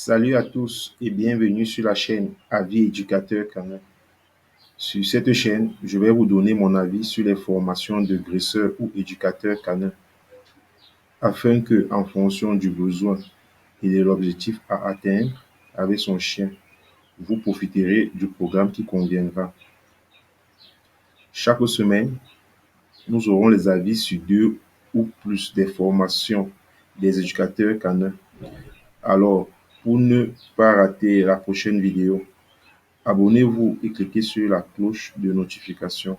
Salut à tous et bienvenue sur la chaîne Avis Éducateur Canin. Sur cette chaîne, je vais vous donner mon avis sur les formations de dresseurs ou éducateurs canins afin que, en fonction du besoin et de l'objectif à atteindre avec son chien, vous profiterez du programme qui conviendra. Chaque semaine, nous aurons les avis sur 2 ou plus des formations des éducateurs canins. Alors, pour ne pas rater la prochaine vidéo, abonnez-vous et cliquez sur la cloche de notification.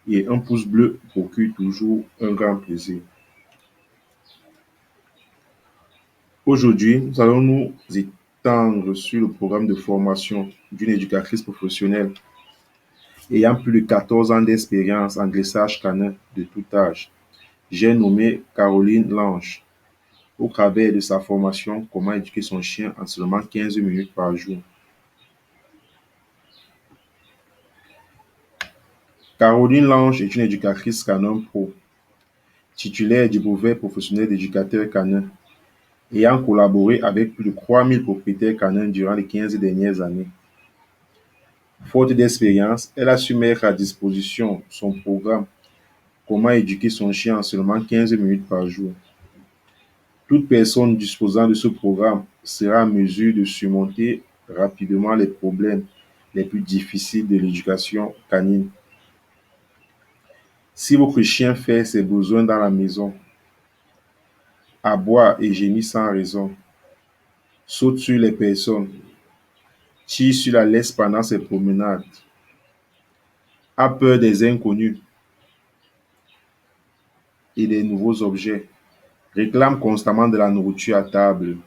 Et un pouce bleu procure toujours un grand plaisir. Aujourd'hui, nous allons nous étendre sur le programme de formation d'une éducatrice professionnelle ayant plus de 14 ans d'expérience en dressage canin de tout âge. J'ai nommé Caroline Lange au travers de sa formation Comment éduquer son chien en seulement 15 minutes par jour. Caroline Lange est une éducatrice canin pro, titulaire du brevet professionnel d'éducateur canin, ayant collaboré avec plus de 3000 propriétaires canins durant les 15 dernières années. Faute d'expérience, elle a su mettre à disposition son programme Comment éduquer son chien en seulement 15 minutes par jour. Toute personne disposant de ce programme sera en mesure de surmonter rapidement les problèmes les plus difficiles de l'éducation canine. Si votre chien fait ses besoins dans la maison, aboie et gémit sans raison, saute sur les personnes, tire sur la laisse pendant ses promenades, a peur des inconnus et des nouveaux objets, réclame constamment de la nourriture à table,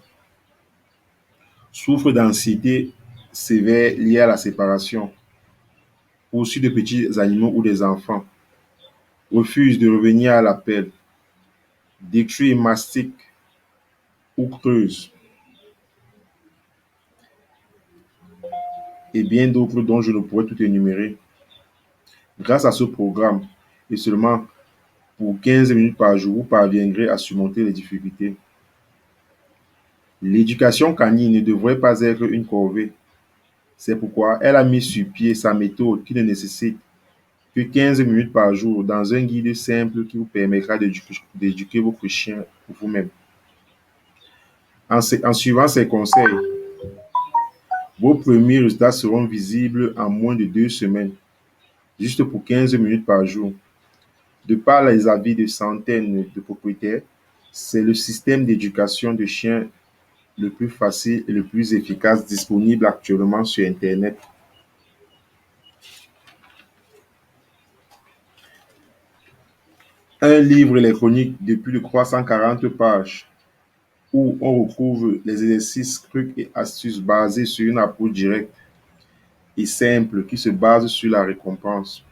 souffre d'anxiété sévère liée à la séparation, poursuit de petits animaux ou des enfants, refuse de revenir à l'appel, détruit et mastique ou creuse, et bien d'autres dont je ne pourrais tout énumérer. Grâce à ce programme, et seulement pour 15 minutes par jour, vous parviendrez à surmonter les difficultés. L'éducation canine ne devrait pas être une corvée. C'est pourquoi elle a mis sur pied sa méthode qui ne nécessite que 15 minutes par jour dans un guide simple qui vous permettra d'éduquer votre chien vous-même. En suivant ces conseils, vos premiers résultats seront visibles en moins de 2 semaines, juste pour 15 minutes par jour. De par les avis de centaines de propriétaires, c'est le système d'éducation de chiens le plus facile et le plus efficace disponible actuellement sur Internet. Un livre électronique de plus de 340 pages où on retrouve les exercices, trucs et astuces basés sur une approche directe et simple qui se base sur la récompense.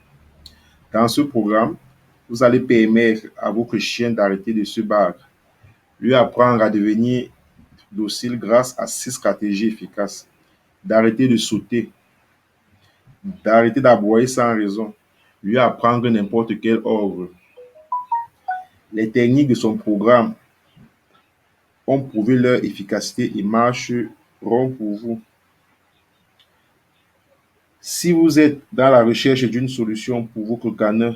Dans ce programme, vous allez permettre à votre chien d'arrêter de se battre, lui apprendre à devenir docile grâce à 6 stratégies efficaces, d'arrêter de sauter, d'arrêter d'aboyer sans raison, lui apprendre n'importe quel ordre. Les techniques de son programme ont prouvé leur efficacité et marcheront pour vous. Si vous êtes dans la recherche d'une solution pour votre canin,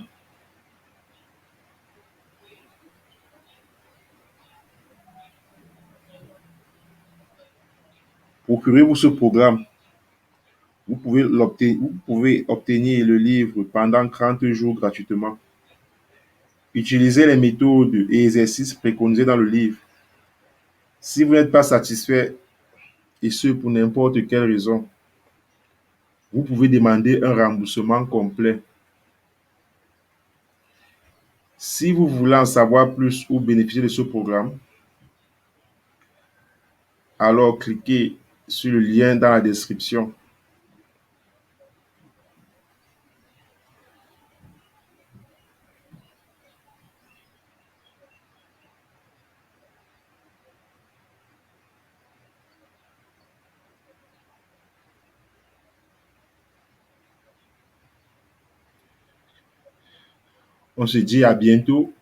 procurez-vous ce programme. Vous pouvez obtenir le livre pendant 30 jours gratuitement. Utilisez les méthodes et exercices préconisés dans le livre. Si vous n'êtes pas satisfait, et ce pour n'importe quelle raison, vous pouvez demander un remboursement complet. Si vous voulez en savoir plus ou bénéficier de ce programme, alors cliquez sur le lien dans la description. On se dit à bientôt